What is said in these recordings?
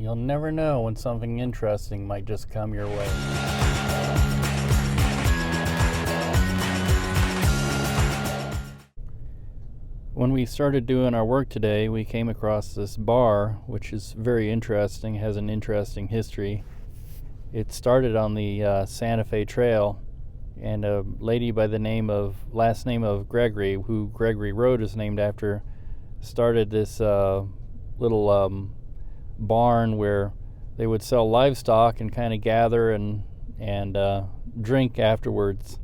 You'll never know when something interesting might just come your way. When we started doing our work today, we came across this bar, which is very interesting, has an interesting history. It started on the Santa Fe Trail, and a lady by the last name of Gregory, who Gregory Road is named after, started this little barn where they would sell livestock and kind of gather and drink afterwards.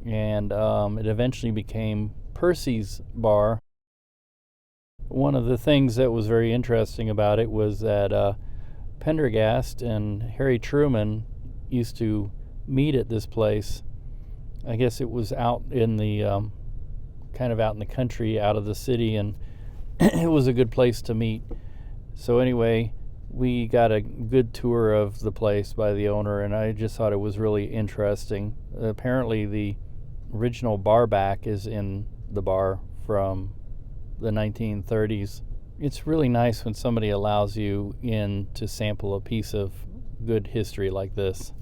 And it eventually became Percy's Bar. One of the things that was very interesting about it was that Pendergast and Harry Truman used to meet at this place. I guess it was out in the kind of out in the country, out of the city, and it was a good place to meet. So anyway, we got a good tour of the place by the owner, and I just thought it was really interesting. Apparently the original bar back is in the bar from the 1930s. It's really nice when somebody allows you in to sample a piece of good history like this.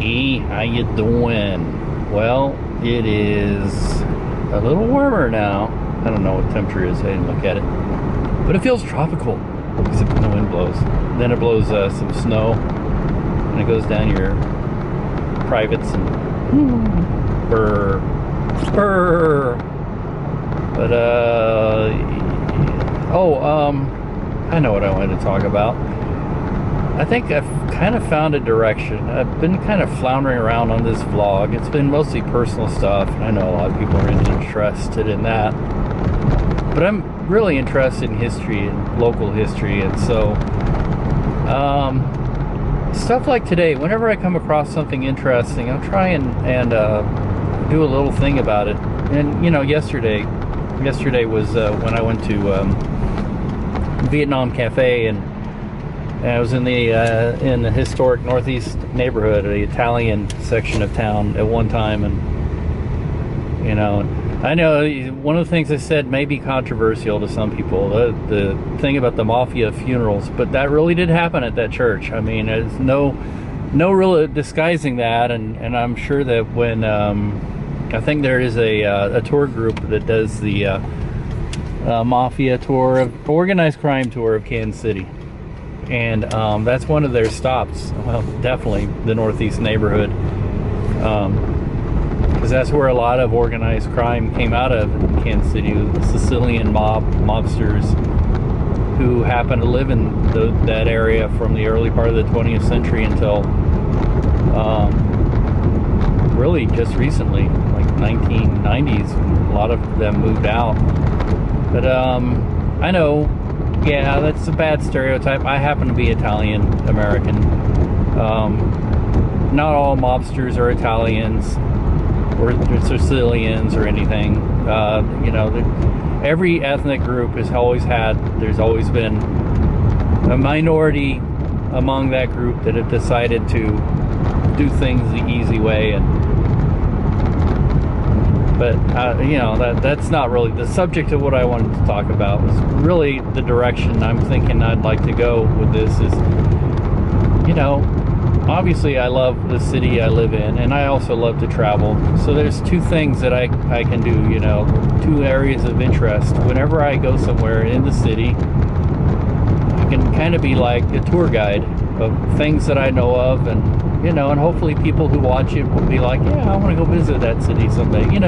Hey, how you doing? Well, it is a little warmer now. I don't know what temperature it is. I didn't look at it. But it feels tropical, except when the wind blows. Then it blows some snow, and it goes down your privates and brr, brr. But, I know what I wanted to talk about. I think I've kind of found a direction. I've been kind of floundering around on this vlog. It's been mostly personal stuff. I know a lot of people are interested in that. But I'm really interested in history and local history. And so, stuff like today, whenever I come across something interesting, I'll try and do a little thing about it. And, yesterday was when I went to Vietnam Cafe, and I was in the historic Northeast neighborhood, the Italian section of town at one time, and I know one of the things I said may be controversial to some people, the thing about the mafia funerals, but that really did happen at that church. I mean, there's no real disguising that, and I'm sure that when I think there is a tour group that does the mafia tour, organized crime tour of Kansas City. And that's one of their stops. Well, definitely the Northeast neighborhood, because that's where a lot of organized crime came out of in Kansas City. The Sicilian mobsters who happened to live in that area from the early part of the 20th century until really just recently, like 1990s. A lot of them moved out. But I know. Yeah, that's a bad stereotype. I happen to be Italian American. Not all mobsters are Italians or Sicilians or anything. Every ethnic group there's always been a minority among that group that have decided to do things the easy way, but that's not really the subject of what I wanted to talk about. Was really the direction I'm thinking I'd like to go with this is, obviously I love the city I live in, and I also love to travel. So there's two things that I can do, two areas of interest. Whenever I go somewhere in the city, I can kind of be like a tour guide of things that I know of, and and hopefully people who watch it will be like, yeah, I want to go visit that city someday. I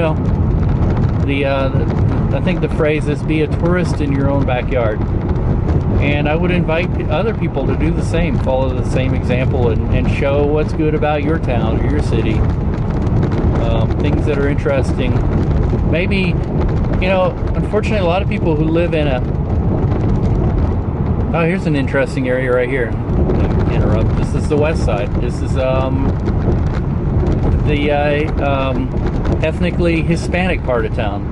think the phrase is be a tourist in your own backyard. And I would invite other people to do the same, follow the same example, and show what's good about your town or your city. Things that are interesting. Maybe, unfortunately, a lot of people who live in oh, here's an interesting area right here. Interrupt. This is the west side. This is the ethnically Hispanic part of town,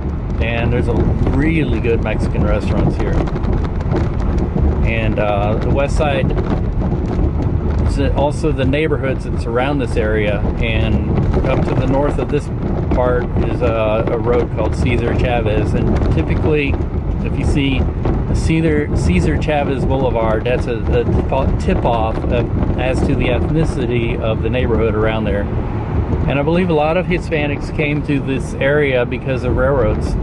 and there's a really good Mexican restaurants here. And the west side is also the neighborhoods that surround this area, and up to the north of this part is a road called Cesar Chavez. And typically, if you see Cesar Chavez Boulevard, that's a tip-off as to the ethnicity of the neighborhood around there. And I believe a lot of Hispanics came to this area because of railroads.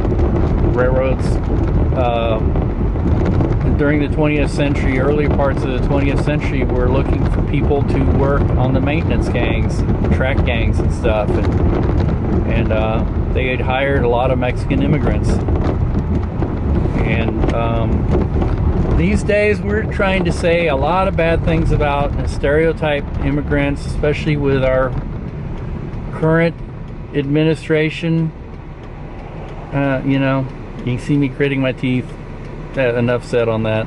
Railroads during the 20th century, early parts of the 20th century, were looking for people to work on the maintenance gangs, track gangs and stuff. And they had hired a lot of Mexican immigrants. And these days we're trying to say a lot of bad things about and stereotype immigrants, especially with our current administration. You know, you can see me gritting my teeth. Enough said on that.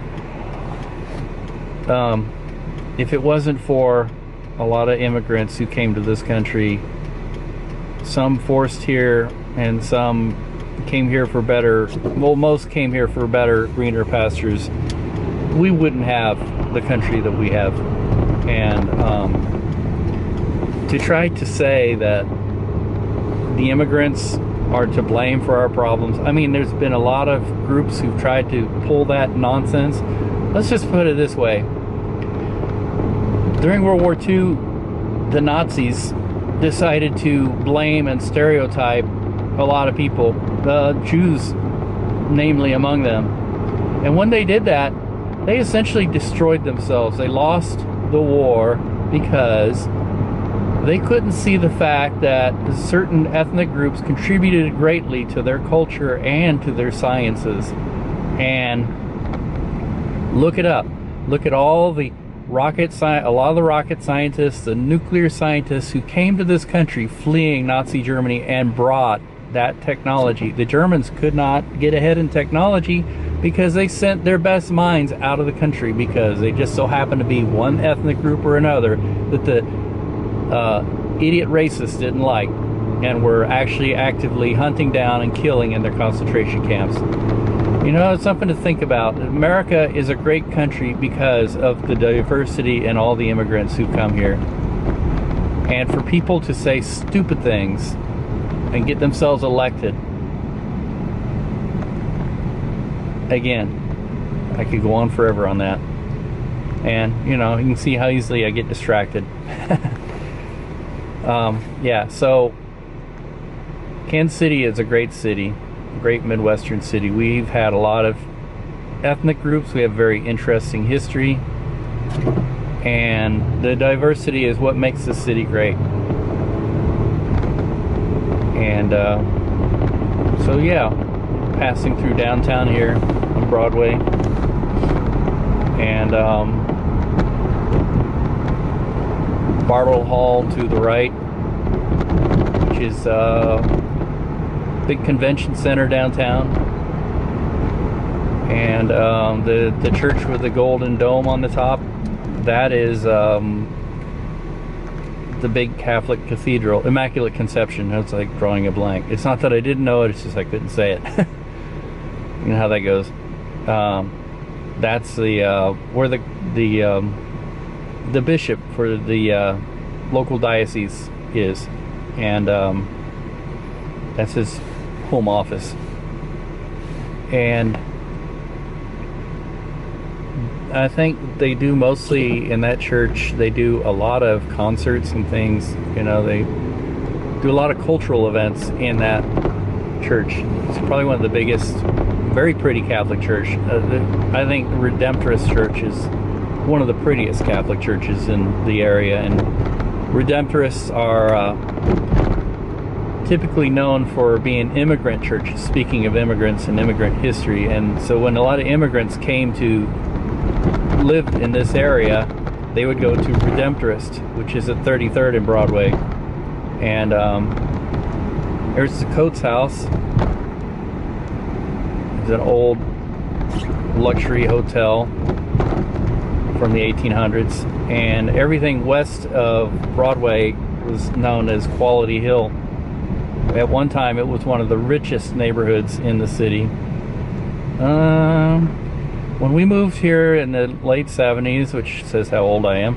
If it wasn't for a lot of immigrants who came to this country, some forced here and some came here for better, well, most came here for better, greener pastures, we wouldn't have the country that we have. And to try to say that the immigrants are to blame for our problems, I mean, there's been a lot of groups who've tried to pull that nonsense. Let's just put it this way. During World War II, the Nazis decided to blame and stereotype a lot of people, the Jews namely among them. And when they did that, they essentially destroyed themselves. They lost the war because they couldn't see the fact that certain ethnic groups contributed greatly to their culture and to their sciences. And look it up. Look at all the a lot of the rocket scientists, the nuclear scientists who came to this country fleeing Nazi Germany and brought that technology. The Germans could not get ahead in technology because they sent their best minds out of the country, because they just so happened to be one ethnic group or another that the idiot racists didn't like, and were actually actively hunting down and killing in their concentration camps. You know, it's something to think about. America is a great country because of the diversity and all the immigrants who come here. And for people to say stupid things and get themselves elected, again, I could go on forever on that. And, you know, you can see how easily I get distracted. Yeah, so Kansas City is a great city, great Midwestern city. We've had a lot of ethnic groups. We have very interesting history, and the diversity is what makes this city great. And so yeah, passing through downtown here on Broadway, and Bartle Hall to the right, which is big convention center downtown, and the church with the golden dome on the top, that is the big Catholic cathedral, Immaculate Conception. It's like drawing a blank. It's not that I didn't know it, it's just I couldn't say it. You know how that goes. That's the where the bishop for the local diocese is, and that's his home office. And I think they do mostly in that church, they do a lot of concerts and things. You know, they do a lot of cultural events in that church. It's probably one of the biggest, very pretty Catholic church. I think Redemptorist Church is one of the prettiest Catholic churches in the area, and Redemptorists are typically known for being immigrant churches, speaking of immigrants and immigrant history. And so when a lot of immigrants came to live in this area, they would go to Redemptorist, which is at 33rd and Broadway. And there's the Coates House. It's an old luxury hotel from the 1800s, and everything west of Broadway was known as Quality Hill. At one time, it was one of the richest neighborhoods in the city. When we moved here in the late 70s, which says how old I am,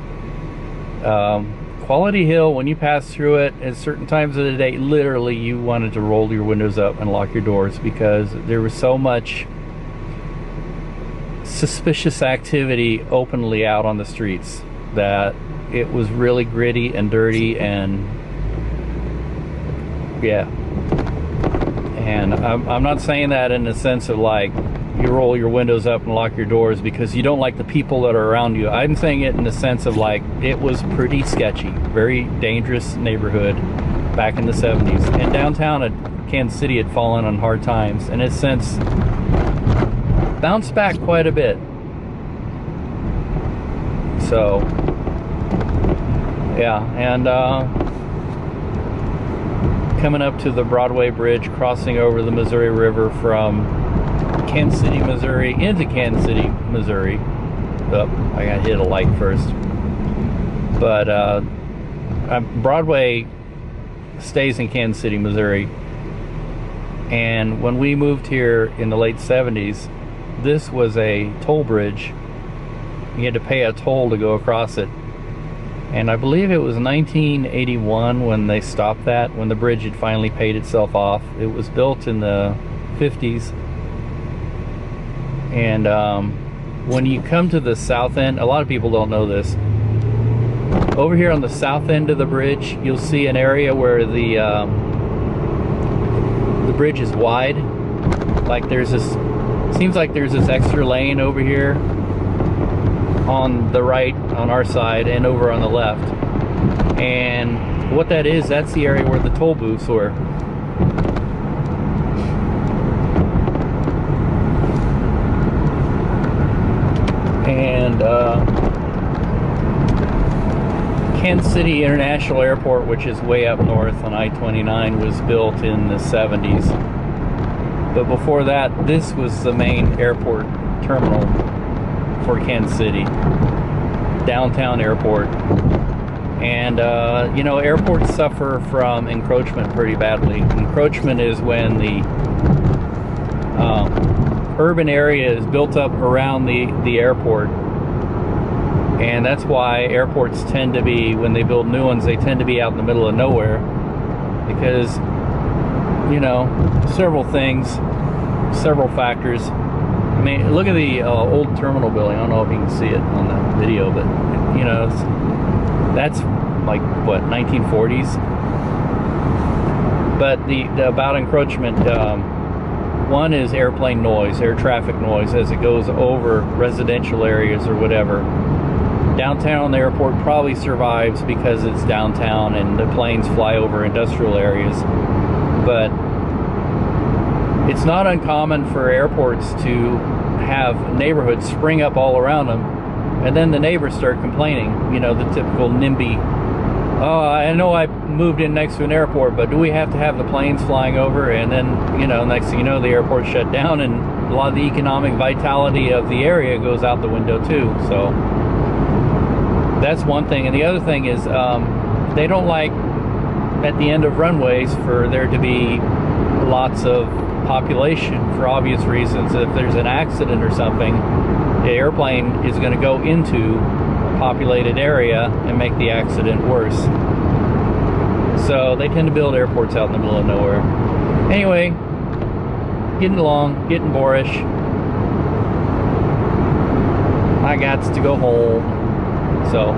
Quality Hill, when you pass through it at certain times of the day, literally you wanted to roll your windows up and lock your doors, because there was so much suspicious activity openly out on the streets that it was really gritty and dirty, and yeah. And I'm not saying that in the sense of like you roll your windows up and lock your doors because you don't like the people that are around you. I'm saying it in the sense of like it was pretty sketchy, very dangerous neighborhood back in the 70s. And downtown at Kansas City had fallen on hard times, and it's since bounced back quite a bit. So yeah, and coming up to the Broadway Bridge, crossing over the Missouri River from Kansas City, Missouri into Kansas City, Missouri. Oh, I got hit a light first. But Broadway stays in Kansas City, Missouri. And when we moved here in the late 70s, this was a toll bridge. You had to pay a toll to go across it. And I believe it was 1981 when they stopped that, when the bridge had finally paid itself off. It was built in the 50s. And when you come to the south end, a lot of people don't know this. Over here on the south end of the bridge, you'll see an area where the bridge is wide. Like there's this, seems like there's this extra lane over here on the right, on our side, and over on the left. And what that is, that's the area where the toll booths were. And Kansas City International Airport, which is way up north on I-29, was built in the 70s. But before that, this was the main airport terminal for Kansas City, downtown airport. And you know, airports suffer from encroachment pretty badly. Encroachment is when the urban area is built up around the airport, and that's why airports tend to be, when they build new ones, they tend to be out in the middle of nowhere, because, you know, several things, several factors. I mean, look at the old terminal building. I don't know if you can see it on the video, but you know, that's like what, 1940s. But the about encroachment, one is airplane noise, air traffic noise as it goes over residential areas or whatever. Downtown, the airport probably survives because it's downtown and the planes fly over industrial areas. But it's not uncommon for airports to have neighborhoods spring up all around them, and then the neighbors start complaining. You know, the typical NIMBY, oh, I know I moved in next to an airport, but do we have to have the planes flying over? And then, you know, next thing you know, the airport shut down, and a lot of the economic vitality of the area goes out the window too. So that's one thing. And the other thing is, they don't like at the end of runways for there to be lots of population, for obvious reasons. If there's an accident or something, the airplane is going to go into a populated area and make the accident worse. So they tend to build airports out in the middle of nowhere. Anyway, getting along, getting boorish. I got to go home. So